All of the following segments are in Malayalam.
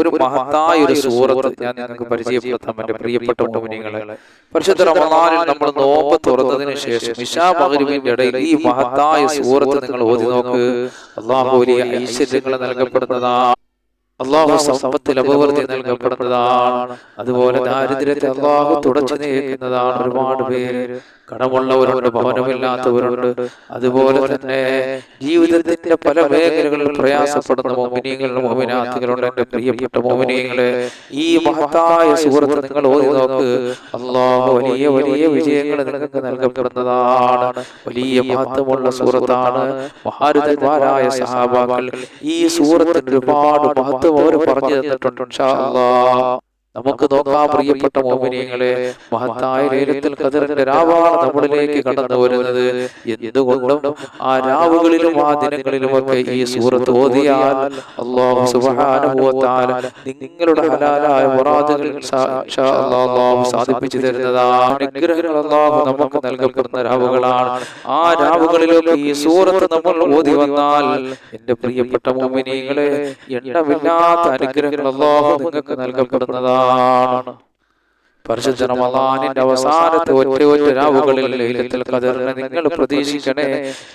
ഒരു മഹത്തായ ഒരു സൂറത്ത് ഞാൻ നിങ്ങൾക്ക് പരിചയപ്പെടുത്താം എന്റെ പ്രിയപ്പെട്ട മുഅ്മിനീങ്ങളെ. പരിശുദ്ധ റമളാനിൽ നമ്മൾ നോമ്പ് തുറന്നതിന് ശേഷം ഇശാ മഗ്‌രിബിന്റെ ഇടയിൽ ഈ മഹത്തായ സൂറത്ത് നിങ്ങൾ ഓതി നോക്ക്. അല്ലാഹു വലിയ ഐശ്വര്യങ്ങൾ നൽകപ്പെടുന്നതാണ്. അള്ളാഹു സമ്പത്തിൽ അഭിവൃദ്ധി നൽകപ്പെടുന്നതാണ്. അതുപോലെ ദാരിദ്ര്യത്തെ അള്ളാഹു തുടച്ചു നീക്കുന്നതാണ്. ഒരുപാട് പേര് കടമുള്ളവരുണ്ട്, ഭവനമില്ലാത്തവരുണ്ട്. അതുപോലെ തന്നെ ജീവിതത്തിന്റെ പല മേഖലകളിൽ പ്രയാസപ്പെടുന്ന മുഅ്മിനീങ്ങളും മുഅ്മിനാത്തുകളുണ്ട്. എന്റെ പ്രിയപ്പെട്ട മുഅ്മിനീങ്ങളെ, ഈ മഹത്തായ സൂറത്ത് നിങ്ങൾ ഓതി നോക്ക്. അള്ളാഹു വലിയ വലിയ വിജയങ്ങൾ നിങ്ങൾക്ക് നൽകപ്പെടുന്നതാണ്. വലിയ മഹത്വമുള്ള സൂറത്താണ്. മഹാരഥന്മാരായ സഹാബാക്കൾ ഈ സൂറത്തിന് ഒരുപാട് മഹത്വം അവർ പറഞ്ഞു തന്നിട്ടുണ്ട്. ഇൻഷാ അല്ലാഹ് നമുക്ക് നോക്കാം പ്രിയപ്പെട്ട മുഅ്മിനീങ്ങളെ. മഹത്തായ ലൈലത്തുൽ ഖദറിന്റെ രാവാണ് നമ്മളിലേക്ക് കടന്നു വരുന്നത്. എന്തുകൊണ്ടും ആ രാവുകളിലും ആ ദിനങ്ങളിലുമൊക്കെ ഈ സൂറത്ത് ഓതിയാൽ അല്ലാഹു സുബ്ഹാനഹു വ തആല നിങ്ങളുടെ ഹലാലായ മുറാദുകൾ ഇൻഷാ അല്ലാഹ് സാധിപ്പിച്ചു തരുന്നതാണ്. അനുഗ്രഹങ്ങൾ അല്ലാഹു നമുക്ക് നൽകപ്പെടുന്ന രാവുകളാണ്. ആ രാവുകളിലൊക്കെ ഈ സൂറത്ത് നമ്മൾ ഓതി വന്നാൽ എന്റെ പ്രിയപ്പെട്ട മുഅ്മിനീങ്ങളെ, എണ്ണമില്ലാത്ത അനുഗ്രഹങ്ങൾ അല്ലാഹു നിങ്ങൾക്ക് നൽകപ്പെടുന്നതാണ്. പരിശുദ്ധ റമളാനിന്റെ അവസാനത്തെ ഒറ്റ രാവുകളിൽ ലൈലത്തുൽ ഖദറിനെ നിങ്ങൾ പ്രതീക്ഷിക്കണേ.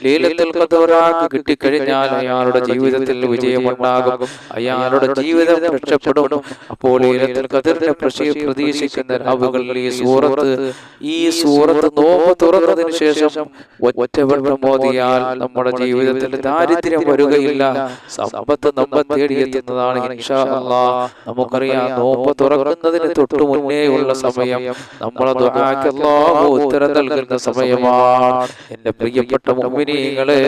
ലൈലത്തുൽ ഖദറാക്ക് കിട്ടിക്കഴിഞ്ഞാൽ അയാളുടെ ജീവിതത്തിൽ വിജയമുണ്ടാകും, അയാളുടെ ജീവിതം രക്ഷപ്പെടും. അപ്പോൾ ലൈലത്തുൽ ഖദറിനെ പ്രതീക്ഷിക്കുന്ന രാവുകളിൽ ഈ സൂറത്ത് നോമ്പ് തുറന്നതിന് ശേഷം ഒറ്റവട്ടം ഓതിയാൽ നമ്മുടെ ജീവിതത്തിൽ ദാരിദ്ര്യം വരികയില്ല, സമ്പത്ത് നമ്മെ തേടിയെത്തുന്നതാണ് ഇൻഷാ അല്ലാഹ്. നമുക്കറിയാം, നോമ്പ് തുറക്കുന്നതിന് തൊട്ടു മുന്നേയുള്ള സമയം നമ്മളെ ദുആക്ക് അല്ലാഹു ഉത്തരം നൽകുന്ന സമയമാണ്. എന്റെ പ്രിയപ്പെട്ട മുഅ്മിനീങ്ങളെ,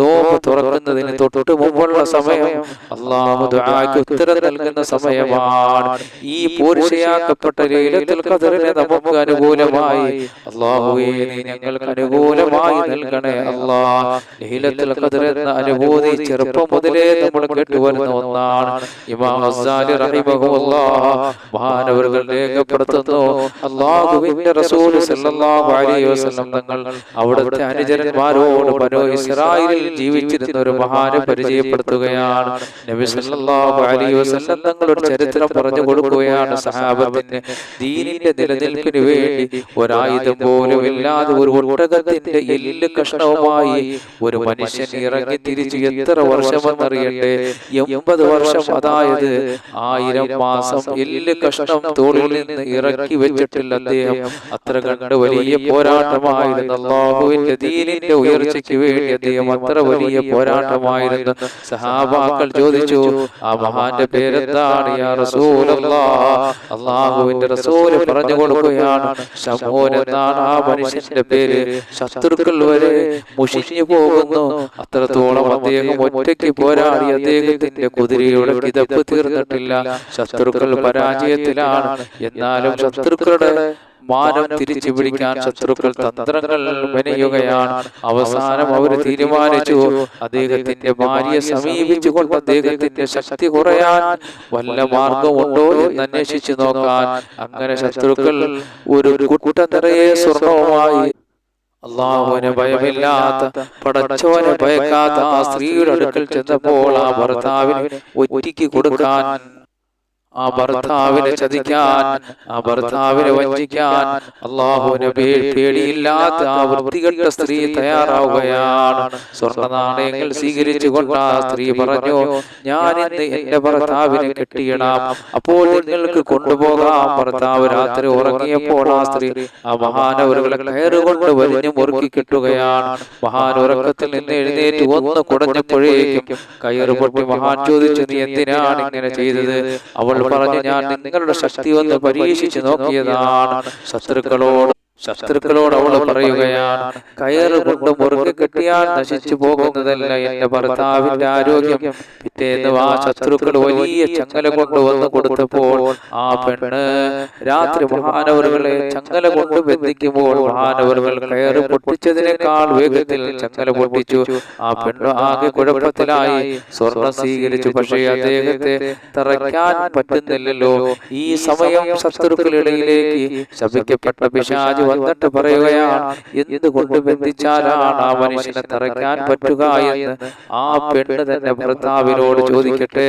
നോമ്പ് തുറക്കുന്നതിന് തൊട്ട് മുമ്പുള്ള സമയം അല്ലാഹു ദുആക്ക് ഉത്തരം നൽകുന്ന സമയമാണ്. ഈ പോരിശയാക്കപ്പെട്ട ലൈലത്തുൽ ഖദറിനെ നമുക്ക് അനുകൂലമായി അല്ലാഹുവേ നീ ഞങ്ങൾക്ക് അനുകൂലമായി നൽകണേ അല്ലാഹ്. ലൈലത്തുൽ ഖദർ എന്ന അനുഭൂതി ചെറുപ്പം മുതലേ നമ്മൾ കേട്ടുവരുന്ന ഒന്നാണ്. ഇമാം ഗസ്സാലി റഹിമഹുല്ലാഹ് മഹാനവറുകൾ രേഖപ്പെടുത്തുന്നു, അല്ലാഹുവിന്റെ റസൂൽ സല്ലല്ലാഹു അലൈഹി വസല്ലം തങ്ങൾ അവിടുത്തെ അനുചരന്മാരോട് ബനൂ ഇസ്രായേലിൽ ജീവിച്ചിരുന്ന ഒരു മഹാനെ പരിചയപ്പെടുത്തുകയാണ്. നബി സല്ലല്ലാഹു അലൈഹി വസല്ലം തങ്ങളുടെ ചരിത്രം പറഞ്ഞു കൊടുക്കുകയാണ് സഹാബത്തിന്. ദീനിന്റെ നിലനിൽപ്പിന് വേണ്ടി ഒരായുധം പോലും ഇല്ലാതെ ഒരു ഒട്ടകത്തിന്റെ എല്ല് കഷ്ണവുമായി ഒരു മനുഷ്യൻ ഇറങ്ങി തിരിച്ചു എത്ര വർഷമെന്നറിയട്ടെ? 80 വർഷം, അതായത് 1000 മാസം എല്ല് കഷ്ണം തോളിൽ നിന്ന് ഇറക്കി വെച്ചിട്ടില്ല അദ്ദേഹം. അത്ര കണ്ട് വലിയ പോരാട്ടമായിരുന്നു അല്ലാഹുവിന്റെ ദീനിന്റെ ഉയർച്ചയ്ക്ക് വേണ്ടി അദ്ദേഹം അത്ര വലിയ പോരാട്ടമായിരുന്നു. സഹാബാക്കൾ ചോദിച്ചു, ആ മഹാന്റെ പേരെന്താണ് യാ റസൂലല്ലാഹ്? അല്ലാഹുവിന്റെ റസൂൽ പറഞ്ഞു കൊടുക്കുകയാണ്, ശമൂൻ എന്നാണ് ആ മനുഷ്യന്റെ പേര്. ശത്രുക്കൾ വരെ മുഷിഞ്ഞു പോകുന്നു, അത്രത്തോളം അദ്ദേഹം ഒറ്റയ്ക്ക് പോരാടി. അദ്ദേഹത്തിന്റെ കുതിരയുടെ കിതപ്പ് തീർന്നിട്ടില്ല, ശത്രുക്കൾ പരാജയത്തിലാണ്. എന്നാലും ശത്രുക്കളുടെ മാനം തിരിച്ചു പിടിക്കാൻ ശത്രുക്കൾ തന്ത്രങ്ങൾ മെനയുകയാണ്. അവസാനം അവർ തീരുമാനിച്ചു, അദ്ദേഹത്തിന്റെ ഭാര്യയെ സമീപിച്ചുകൊണ്ട് അദ്ദേഹത്തിന്റെ ശക്തി കുറയാൻ വല്ല മാർഗമുണ്ടോ എന്ന് അന്വേഷിച്ചു നോക്കാൻ. അങ്ങനെ ശത്രുക്കൾ ഒരു കുട്ട നിറയെ സ്വർണവുമായി അല്ലാഹുവിനെ ഭയമില്ലാത്ത, പടച്ചവനെ ഭയക്കാത്ത ആ സ്ത്രീയുടെ അടുക്കൽ ചെന്നപ്പോൾ ആ ഭർത്താവിന് ഒറ്റിക്ക് കൊടുക്കാൻ, ആ ഭർത്താവിനെ ചതിക്കാൻ, ആ ഭർത്താവിനെ വഞ്ചിക്കാൻ അല്ലാഹുവിനെ പേടിയില്ലാത്ത ആ വൃത്തികെട്ട സ്ത്രീ തയ്യാറാവുകയാണ്. സ്വർണ്ണ നാണയങ്ങൾ സ്വീകരിച്ചുകൊണ്ട് ആ സ്ത്രീ പറഞ്ഞു, ഞാൻ ഇന്ന് എന്റെ ഭർത്താവിനെ കെട്ടിയിടാം, അപ്പോൾ നിങ്ങൾക്ക് കൊണ്ടുപോകാം. ഭർത്താവ് രാത്രി ഉറങ്ങിയപ്പോൾ ആ സ്ത്രീ ആ മഹാനവറുകളെ കയറുകൊണ്ട് വലിഞ്ഞു മുറുക്കി കെട്ടുകയാണ്. മഹാൻ ഉറക്കത്തിൽ നിന്ന് എഴുന്നേറ്റ് ഒന്ന് കുടഞ്ഞപ്പോഴേക്കും കയറ് പൊട്ടി. മഹാൻ ചോദിച്ചു, നീ എന്തിനാണ് ഇങ്ങനെ ചെയ്തത്? അവൾ പറഞ്ഞു, ഞാൻ നിങ്ങളുടെ ശക്തി ഒന്ന് പരീക്ഷിച്ചു നോക്കിയതാണ്. ശത്രുക്കളോട് അവൾ പറയുകയാണ്, കയറ് കൊണ്ട് മുറുകെ കെട്ടിയാൽ നശിച്ചു പോകുന്നതല്ല എന്റെ ഭർത്താവിന്റെ ആരോഗ്യം. പിറ്റേന്ന് ആ ശത്രുക്കൾ വലിയ ചങ്ങല കൊണ്ടുവന്ന് കൊടുത്തപ്പോൾ ആ പെണ്ണ് രാത്രി മഹാനവറുകളെ ചങ്ങല കൊണ്ട് ബന്ധിക്കുമ്പോൾ മഹാനവറുകൾ കയറ് പൊട്ടിച്ചതിനേക്കാൾ വേഗത്തിൽ ചങ്ങല പൊട്ടിച്ചു. ആ പെണ്ണ് ആകെ കുഴപ്പത്തിലായി. സ്വർണം സ്വീകരിച്ചു, പക്ഷേ അദ്ദേഹത്തെ തറയ്ക്കാൻ പറ്റുന്നില്ലല്ലോ. ഈ സമയം ശത്രുക്കളിടയിലേക്ക് ശപിക്കപ്പെട്ട പിശാച് വന്നിട്ട് പറയുകയാണ്, എന്തുകൊണ്ട് ബന്ധിച്ചാലാണ് ആ മനുഷ്യനെ തറയ്ക്കാൻ പറ്റുക എന്ന് ആ പെണ്ണ് തന്നെ ഭർത്താവിനോട് അവരോട് ചോദിക്കട്ടെ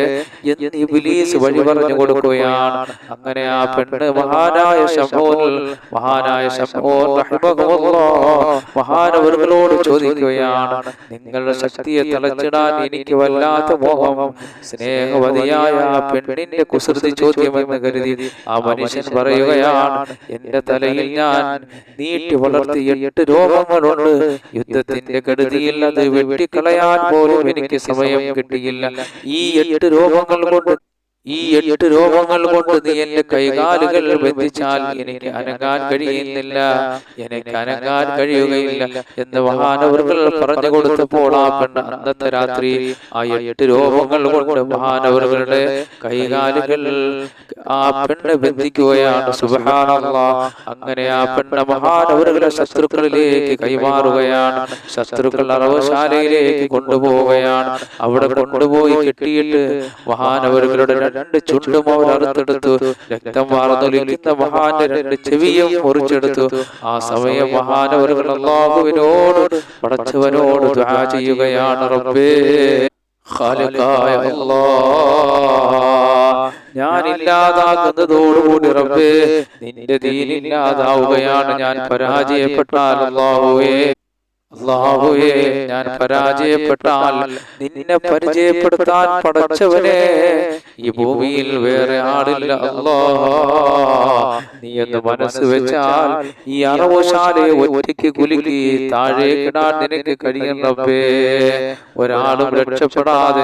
എന്ന് ഇബ്ലീസ് വഴി പറഞ്ഞു കൊടുക്കുകയാണ്. അങ്ങനെ ആ പെണ്ണ് മഹാനായ ശമൂൽ മഹാനവറുകളോട് ചോദിക്കുകയാണ്, നിങ്ങളുടെ ശക്തിയെ തളച്ചിടാൻ എനിക്ക് വല്ലാത്ത മോഹം. സ്നേഹവതിയായ ആ പെണ്ണിന്റെ കുസൃതി ചോദ്യമെന്ന് കരുതി ആ മനുഷ്യൻ പറയുകയാണ്, എന്റെ തലയിൽ ഞാൻ നീട്ടി വളർത്തിയ 8 രോമങ്ങളുണ്ട്. യുദ്ധത്തിന്റെ കെടുതിയിൽ അത് വെട്ടിക്കളയാൻ പോലും എനിക്ക് സമയം കിട്ടിയില്ല. ഈ 8 രോമങ്ങൾ കൊണ്ട് നീ എന്റെ കൈകാലുകൾ ബന്ധിച്ചാൽ എനിക്ക് അനങ്ങാൻ കഴിയുന്നില്ല, എനിക്ക് അനങ്ങാൻ കഴിയുകയില്ല എന്ന് മഹാനവറുകൾ പറഞ്ഞു കൊടുത്തപ്പോൾ ആ പെണ്ണ് അന്നത്തെ രാത്രി ആ 8 രോമങ്ങൾ കൊണ്ട് മഹാനവറുകളുടെ കൈകാലുകൾ ആ പെണ്ണ് ബന്ധിക്കുകയാണ്. സുബ്ഹാനല്ലാഹ്. അങ്ങനെ ആ പെണ്ണ് മഹാനവറുകളെ ശത്രുക്കളിലേക്ക് കൈമാറുകയാണ്. ശത്രുക്കൾ അറവശാലയിലേക്ക് കൊണ്ടുപോവുകയാണ്. അവിടെ കൊണ്ടുപോയി കെട്ടിയിട്ട് മഹാനവറുകളുടെ 2 ചുണ്ടും അവർ അറുത്തെടുത്തു. രക്തം വാർന്നൊലിക്കുന്ന മഹാന്റെ 2 ചെവിയും മുറിച്ചെടുത്തു. ആ സമയം മഹാനവറുകൾ അല്ലാഹുവിനോട് പടച്ചവനോട് ദുആ ചെയ്യുകയാണ്, റബ്ബേ ഖാലിഖായ അല്ലാഹ്, ഞാൻ ഇല്ലാതാകുന്നതോടുകൂടി റബ്ബേ നിന്റെ ദീൻ ഇല്ലാതാവുകയാണ്. ഞാൻ പരാജയപ്പെട്ടാൽ അല്ലാഹുവേ ഞാൻ പരാജയപ്പെട്ടാൽ നിന്നെ പരിചയപ്പെടുത്താൻ പടച്ചവനെ ഈ ഭൂമിയിൽ വേറെ ആളില്ല. അല്ലാഹ്, നീ എന്ന് മനസ്സ് വെച്ചാൽ ഈ അറവശാലയെ ഒറ്റയ്ക്ക് കുലുക്കി താഴേക്കിടാൻ നിനക്ക് കഴിയും റബ്ബേ. ഒരാളും രക്ഷപ്പെടാതെ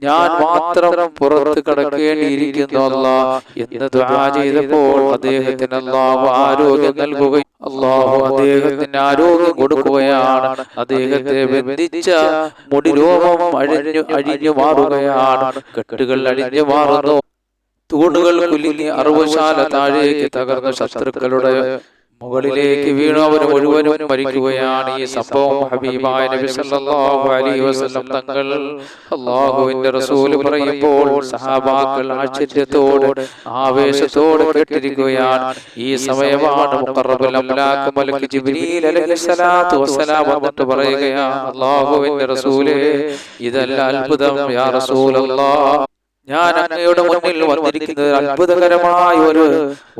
ഞാൻ മാത്രം പുറത്ത് കടക്കേണ്ടിയിരിക്കുന്നു അല്ലാഹ് എന്ന് ദുആ ചെയ്തപ്പോൾ അദ്ദേഹത്തിന് അല്ലാഹു ആരോഗ്യം നൽകുകയും അദ്ദേഹത്തിന് ആരോഗ്യം കൊടുക്കുകയാണ്. അദ്ദേഹത്തെ ബന്ധിച്ച മുടിരോമം അഴിഞ്ഞു മാറുകയാണ്. കെട്ടുകൾ അഴിഞ്ഞു മാറുന്നു. തൂണുകൾ കുലുങ്ങി അറവശാല താഴേക്ക് തകർന്ന ശത്രുക്കളുടെ മുകളിലേക്ക് വീണു. അവർ മുഴുവനും മരിക്കുകയാണ്. ഈ സംഭവം ഹബീബായ നബി സല്ലല്ലാഹു അലൈഹി വസല്ലം തങ്ങൾ അല്ലാഹുവിന്റെ റസൂൽ പറയുമ്പോൾ സഹാബാക്കൾ ആശ്ചര്യത്തോടെ ആവേശത്തോടെ കേട്ടിരിക്കുകയാണ്. ഈ സമയമാണ് മുഖറബുൽ അംലാക്ക് മലക്ക് ജിബ്രീൽ അലൈഹിസ്സലാത്തു വസ്സലാം വന്നിട്ട് പറയുകയാണ്, അല്ലാഹുവിന്റെ റസൂലേ, ഇതല്ല അത്ഭുതം യാ റസൂലല്ലാഹ്, ഞാൻ അങ്ങയുടെ മുന്നിൽ വന്നിരിക്കുന്നത് അത്ഭുതകരമായ ഒരു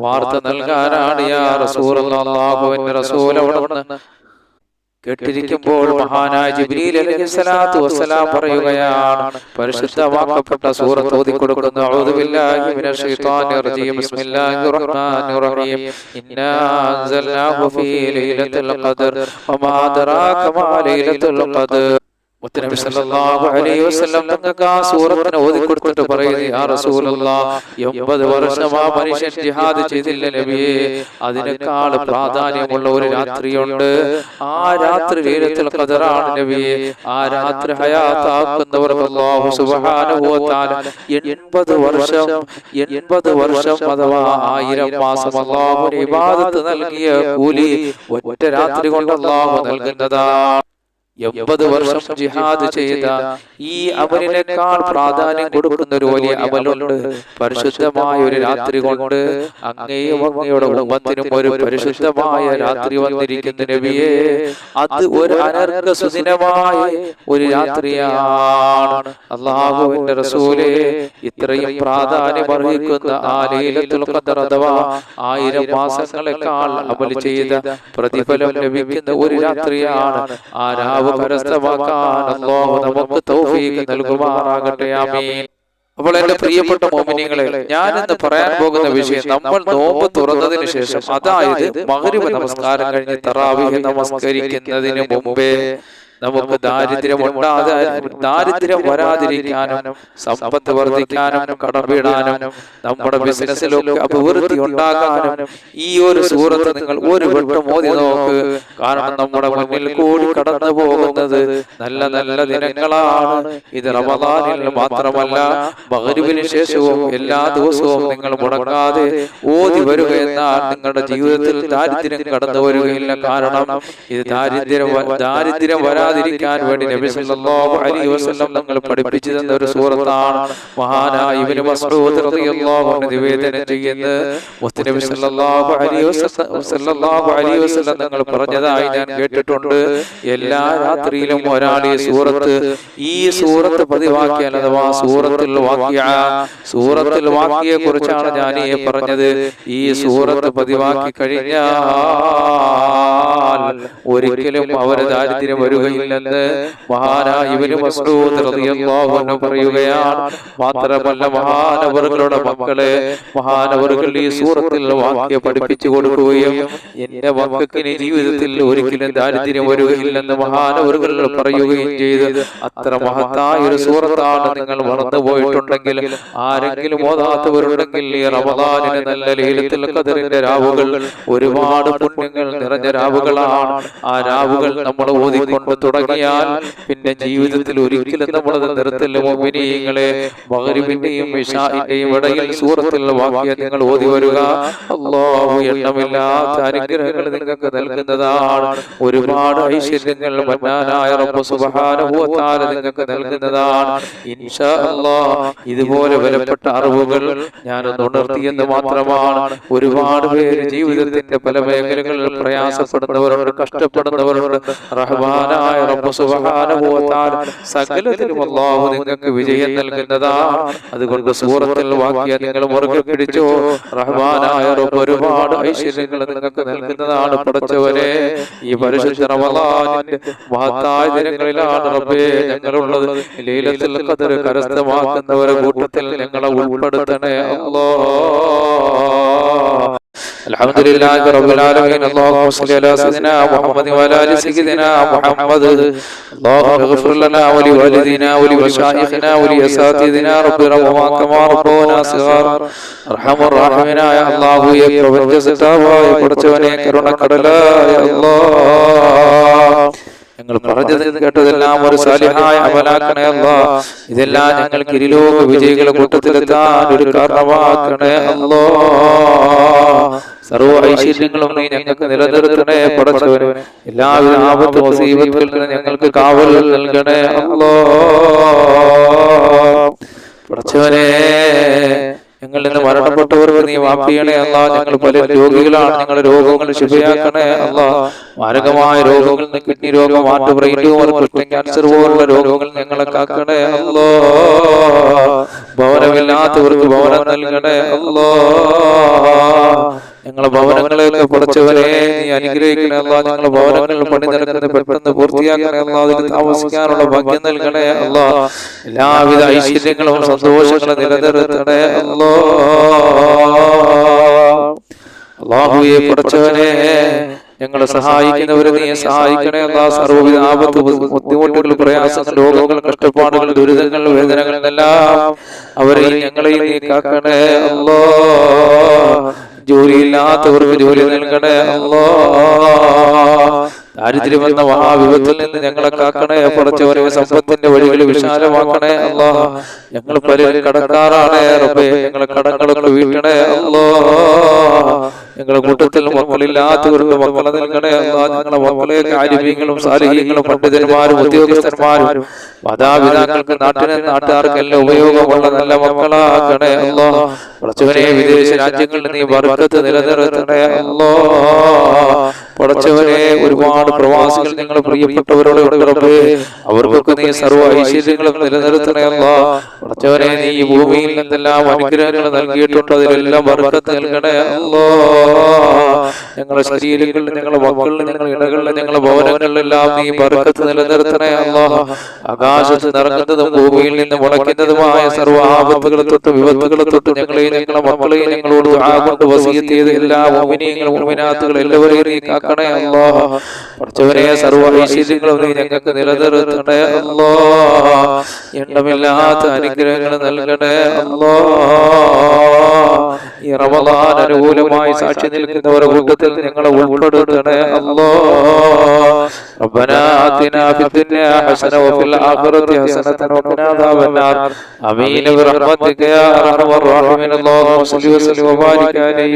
വാർത്ത നൽകാനാണ് യാ റസൂലല്ലാഹ്. അല്ലാഹുവിന്റെ റസൂൽ അവിടെ കേട്ടിരിക്കുമ്പോൾ മഹാനായ ജിബ്രീൽ അലൈഹിസ്സലാത്തു വസ്സലാം പറയുകയാണ്, പരിശുദ്ധമാക്കപ്പെട്ട സൂറത്ത് ഓതി കൊടുക്കുന്നു. അഊദു ബില്ലാഹി മിനശ് ശൈത്വാനിർ റജീം. ബിസ്മില്ലാഹിർ റഹ്മാനിർ റഹീം. ഇന്നാ അൻസൽനാഹു ഫീ ലൈലത്തുൽ ഖദ്ർ വമാ അദ്റാക മാ ലൈലത്തുൽ ഖദ്ർ. മുത്തനബി സല്ലല്ലാഹു അലൈഹി വസല്ലം തങ്ങൾക്ക് ആ സൂറത്തിനെ ഓതി കൊടുത്തിട്ട് പറയുന്നു, യാ റസൂലല്ലാഹ്, 80 വർഷം ആ മനുഷ്യൻ ജിഹാദ് ചെയ്തില്ല നബിയേ, അതിനേക്കാൾ പ്രാധാന്യമുള്ള ഒരു രാത്രിയുണ്ട്. ആ രാത്രി ലൈലത്തുൽ ഖദ്റാണ് നബിയേ. ആ രാത്രി ഹയാത്താക്കുന്നവർക്ക് അല്ലാഹു സുബ്ഹാനഹു വ തആല 80 വർഷം അഥവാ 1000 മാസം അല്ലാഹുവിന് ഇബാദത്ത് നൽകിയ കൂലി ഒറ്റ രാത്രി കൊണ്ട് അല്ലാഹു നൽകുന്നതാണ്. 80 വർഷം ജിഹാദ് ചെയ്ത ഈ അമലിനേക്കാൾ പ്രാധാന്യം കൊടുക്കുന്ന ഒരു വലിയ അമലുണ്ട്. പരിശുദ്ധമായ ഒരു രാത്രി കൊണ്ട് അങ്ങയും അങ്ങയുടെ ഉമ്മത്തിനും ഒരു പരിശുദ്ധമായ രാത്രി വന്നിരിക്കുന്ന നബിയെ, അത് ഒരു അനർഘ സുദിനമായ ഒരു രാത്രിയാണ്. അല്ലാഹുവിന്റെ റസൂലേ, ഇത്രയും പ്രാധാന്യം അർഹിക്കുന്ന ആ ലൈലത്തുൽ ഖദ്ർ അഥവാ 1000 മാസങ്ങളെക്കാൾ അമൽ ചെയ്ത പ്രതിഫലം ലഭിക്കുന്ന ഒരു രാത്രിയാണ്. ആ രാവ് കരസ്ഥമാക്കാൻ അല്ലാഹു നമുക്ക് തൗഫീഖ് നൽകുമാറാകട്ടെ. ആമീൻ. അപ്പോൾ എന്റെ പ്രിയപ്പെട്ട മോമിനികളെ, ഞാൻ ഇന്ന് പറയാൻ പോകുന്ന വിഷയം, നമ്മൾ നോമ്പ് തുറന്നതിന് ശേഷം, അതായത് മഗ്രിബ് നമസ്കാരം കഴിഞ്ഞ് തറാവീഹ് നമസ്കരിക്കുന്നതിന് മുമ്പേ നമുക്ക് ദാരിദ്ര്യം വരാതിരിക്കാനും സമ്പത്ത് വർദ്ധിക്കാനും കടമിടാനും നമ്മുടെ ബിസിനസ്സിലൊക്കെ അഭിവൃദ്ധി ഉണ്ടാകാനും ഈ ഒരു സൂറത്ത് നിങ്ങൾ ഒരു വട്ടം ഓതി നോക്ക്. കാരണം നമ്മുടെ മുന്നിൽ കൂടി കടന്നു പോകുന്നത് നല്ല നല്ല ദിനങ്ങളാണ്. ഇത് റമദാനിൽ മാത്രമല്ല, മഗ്രിബിന് ശേഷവും എല്ലാ ദിവസവും നിങ്ങൾ മുടങ്ങാതെ ഓതി വരിക എന്നാൽ നിങ്ങളുടെ ജീവിതത്തിൽ ദാരിദ്ര്യം കടന്നു വരികയില്ല. കാരണം ഇത് ദാരിദ്ര്യം വരാ വരാതിരിക്കാൻ വേണ്ടി നബി സല്ലല്ലാഹു അലൈഹി വസല്ലം തങ്ങൾ പഠിപ്പിച്ചു തന്ന ഒരു സൂറത്താണ്. മഹാനായ ഇബ്നു മസ്ഊദ് റളിയല്ലാഹു അൻഹു നിവേദനം ചെയ്യുന്നത് മുത്തനബി സല്ലല്ലാഹു അലൈഹി വസല്ലം തങ്ങൾ പറഞ്ഞതായി ഞാൻ കേട്ടിട്ടുണ്ട്. എല്ലാ രാത്രിയിലും ഒരാൾ ഈ സൂറത്ത് പതിവാക്കിയാൽ, അഥവാ സൂറത്തുൽ വാഖിയയെ കുറിച്ചാണ് ഞാൻ ഈ പറഞ്ഞത്. ഈ സൂറത്ത് പതിവാക്കി കഴിഞ്ഞാൽ ഒരിക്കലും അവര് ദാരിദ്ര്യം വരികയില്ലെന്ന് മഹാനായ ഇബ്നു മസ്ഊദ് റളിയല്ലാഹു അൻഹു പറയുകയാണ്. മാത്രമല്ല മഹാനവറുകളുടെ മക്കളെ മഹാനവറുകൾ ഈ സൂറത്തുൽ വാഖിയ പഠിപ്പിച്ചു കൊടുക്കുകയും എന്റെ മക്കൾക്ക് ജീവിതത്തിൽ ഒരിക്കലും ദാരിദ്ര്യം വരികയില്ലെന്ന് മഹാനവറുകൾ പറയുകയും ചെയ്ത്, അത്ര മഹത്തായ ഒരു സൂറത്താണ്. നിങ്ങൾ വളർന്നു പോയിട്ടുണ്ടെങ്കിൽ, ആരെങ്കിലും ഓതാത്തവരുണ്ടെങ്കിൽ, ഈ റമദാനിന് നല്ല ലൈലത്തുൽ ഖദറിന്റെ രാവുകൾ ഒരുപാട് പുണ്യങ്ങൾ നിറഞ്ഞ രാവുകളാണ്. ആ രാവുകൾ നമ്മൾ ഓതിക്കൊണ്ട് തുടങ്ങിയാൽ പിന്നെ ജീവിതത്തിൽ ഒരിക്കലും നമ്മളത് നിർത്തില്ല. മുഅ്മിനീങ്ങളെ, മഗ്രിബിന്റെയും ഇശാഇന്റെയും ഇടയിൽ സൂറത്തുൽ വാഖിയ നിങ്ങൾ ഓതി വരിക. അല്ലാഹു എണ്ണമില്ലാത്ത അനുഗ്രഹങ്ങൾ നിങ്ങൾക്ക് നൽകുന്നതാണ്. ഒരുപാട് ഐശ്വര്യങ്ങൾ മന്നാനായ റബ്ബ് സുബ്ഹാനഹു വ തആല നിങ്ങൾക്ക് നൽകുന്നതാണ്. ഇൻഷാ അല്ലാഹ് ഇതുപോലെ വിലപ്പെട്ട അറിവുകൾ ഞാനൊന്ന് ഉണർത്തിയെന്ന് മാത്രമാണ്. ഒരുപാട് പേര് ജീവിതത്തിന്റെ പല മേഖലകളിൽ പ്രയാസപ്പെടുന്നവരുണ്ട്, കഷ്ടപ്പെടുന്നവരുണ്ട്. റഹ്മാനായ റബ്ബ് സുബ്ഹാനഹു വ തആല സകലത്തിലും അല്ലാഹു നിങ്ങൾക്ക് വിജയം നൽകുന്നതാണ്. അതുകൊണ്ട് സൂറത്തുൽ വാഖിയ നിങ്ങൾ മുറുകെ പിടിച്ചോ. റഹ്മാനായ റബ്ബ് ഒരുപാട് ഐശ്വര്യങ്ങൾ നിങ്ങൾക്ക് നൽകുന്നതാണ്. പടച്ചവനെ, ഈ പരിശുദ്ധ റമളാനിന്റെ മഹത്തായ ദിനങ്ങളിലാണ് റബ്ബേ ഞങ്ങളുള്ളത്. ലൈലത്തുൽ ഖദർ കരസ്ഥമാക്കുന്നവരുടെ കൂട്ടത്തിൽ ഞങ്ങളെ ഉൾപ്പെടുത്തണേ അല്ലാഹ്. الحمدلله رب العالمين. اللهم صل على سيدنا محمد وعلى ال سيدنا محمد. اللهم اغفر لنا ولوالدينا ولمشايخنا ولاساتذتنا رب ارحمهما كما ربونا صغارا. ارحم الراحمين يا الله. يا പ്രപഞ്ച സൃഷ്ടാവായ പടച്ചവനെ, കരുണക്കടലായ അല്ലാഹ്, ഞങ്ങൾ പറഞ്ഞതും കേട്ടതെല്ലാം ഒരു സാലിഹായ അമലാക്കണേ അല്ലാഹ്. ഇതെല്ലാം ഞങ്ങൾക്ക് ഇരുലോക വിജയികളുടെ കൂട്ടത്തിലെത്താൻ ഒരു കാരണമാക്കണേ അല്ലാഹ്. സർവ്വ ഐശ്വര്യങ്ങളും നീ ഞങ്ങൾക്ക് നിലനിർത്തണേ പടച്ചവനെ. എല്ലാവിധ ആപത്ത് മുസീബത്തുകളിൽ നിന്ന് ഞങ്ങൾക്ക് കാവൽ നൽകണേ അല്ലാഹ്. പടച്ചവനെ, ഞങ്ങളിൽ നിന്ന് മരണപ്പെട്ടവർക്ക് നീ മാഫ് ചെയ്യണേ അല്ലാഹ്. ഞങ്ങൾ പല രോഗികളാണ്, ഞങ്ങളുടെ രോഗങ്ങൾ ശുഭയാക്കണേ അല്ലാഹ്. മാരകമായ രോഗങ്ങളിൽ നിന്ന് കിഡ്നി രോഗം, ഹാർട്ട്, ബ്രെയിൻ ട്യൂമർ, ക്യാൻസർ പോലുള്ള രോഗങ്ങൾ ഞങ്ങളെ കാക്കണേ അല്ലാഹ്. ഭവനമില്ലാത്തവർക്ക് ഭവനം നൽകണേ അല്ലാഹ്. ഞങ്ങളെ ഭവനങ്ങളെയൊക്കെ പടച്ചവനെ നീ അനുഗ്രഹിക്കണേ അല്ലാഹ്. ഞങ്ങളുടെ ഭവനങ്ങളിൽ പണി നടക്കുന്നത് പെട്ടെന്ന് പൂർത്തിയാക്കണേ അല്ലാഹ്. അതിന് താമസിക്കാനുള്ള ഭാഗ്യം നൽകണേ അല്ലാഹ്. എല്ലാവിധ ഐശ്വര്യങ്ങളും സന്തോഷങ്ങളും നിലനിർത്തണേ അല്ലാഹ്. അല്ലാഹുവേ പടച്ചവനെ, ഞങ്ങളെ സഹായിക്കുന്നവരെ നീ സഹായിക്കണേ അല്ലാഹ്. സർവ്വവിധ ആപത്ത്, ബുദ്ധിമുട്ടുകൾ, പ്രയാസങ്ങൾ, രോഗങ്ങൾ, കഷ്ടപ്പാടുകൾ, ദുരിതങ്ങൾ, വേദനകൾ എല്ലാം അവരെയും ഞങ്ങളെയും നീ കാക്കണേ അല്ലാഹ്. ജോലിയില്ലാത്തവർക്ക് ജോലി നൽകണേ അല്ലാഹ്. ദാരിദ്ര്യം എന്ന മഹാവിപത്തിൽ നിന്ന് ഞങ്ങളെ കാക്കണേ പടച്ചവനെ. സമ്പത്തിന്റെ വഴികൾ വിശാലമാക്കണേ അല്ലാഹ്. ഞങ്ങൾ പലരും കടക്കാറാണ് റബ്ബേ. ഞങ്ങളെ കടങ്ങളൊക്കെ വീട്ടണേ അല്ലാഹ്. ഞങ്ങളുടെ കൂട്ടത്തിൽ മക്കളില്ലാത്തവർക്ക് മക്കളെ നൽകണേ അല്ലാഹ്. ഞങ്ങളുടെ മക്കളെ ആലിമീങ്ങളും സാലിഹീങ്ങളും പണ്ഡിതന്മാരും ഉദ്യോഗസ്ഥന്മാരും മാതാപിതാക്കൾക്ക് നാട്ടുകാർക്കെല്ലാം ഉപയോഗമുള്ള നല്ല മക്കളാക്കണേ അല്ലാഹ്. പടച്ചവനെ, വിദേശ രാജ്യങ്ങളിൽ നീ ബർക്കത്ത് നിലനിർത്തണേ അല്ലാഹ്. പടച്ചവനെ, ഒരുപാട് പ്രവാസികൾ ഞങ്ങൾ പ്രിയപ്പെട്ടവരോട് റബ്ബേ, അവർക്കൊക്കെ നീ സർവ്വ ഐശ്വര്യങ്ങളും നിലനിർത്തണേ അല്ലാഹ്. പടച്ചവനെ, നീ ഈ ഭൂമിയിൽ എന്തെല്ലാം അനുഗ്രഹങ്ങൾ നൽകിയിട്ടുണ്ട് അതിലെല്ലാം ബർക്കത്ത് നൽകണേ അല്ലാഹ്. ഞങ്ങളുടെ ശരീരങ്ങളിൽ, ഞങ്ങളുടെ മക്കളിൽ, ഞങ്ങളുടെ ഇടകളിൽ, ഞങ്ങളുടെ ഭവനങ്ങളിലെല്ലാം നീ ബർക്കത്ത് നിലനിർത്തണേ അല്ലാഹ്. ആകാശത്ത് നിറങ്ങുന്നതും ഭൂമിയിൽ നിന്ന് മുളയ്ക്കുന്നതുമായ സർവ്വ ആപത്തുകളെ തൊട്ട് വിപത്തുകളെ തൊട്ട് ഞങ്ങളെയും ഞങ്ങളുടെ മക്കളെയും ഞങ്ങളോട് കൊണ്ട് വസിയത്ത് ചെയ്ത എല്ലാ മുഅ്മിനീങ്ങളും മുഅ്മിനാത്തുകളും എല്ലാവരെയും നീ കാക്കണേ അല്ലാഹ്. പടച്ചവനെ, സർവ്വ ഐശ്വര്യങ്ങളും നീ ഞങ്ങൾക്ക് നിലനിർത്തണേ അല്ലാഹ്. എണ്ണമില്ലാത്ത അനുഗ്രഹങ്ങൾ നൽകണേ അല്ലാഹ്. ഈ റമളാൻ അനുകൂലമായി സാക്ഷി നിൽക്കുന്നവരുടെ കൂട്ടത്തിൽ ഞങ്ങളെ ഉൾപ്പെടുത്തണേ അല്ലാഹ്. ربنا آتنا في الدنيا حسنة وفي الآخرة حسنة وقنا عذاب النار. آمين برحمتك يا أرحم الراحمين. اللهم صل وسلم وبارك عليه.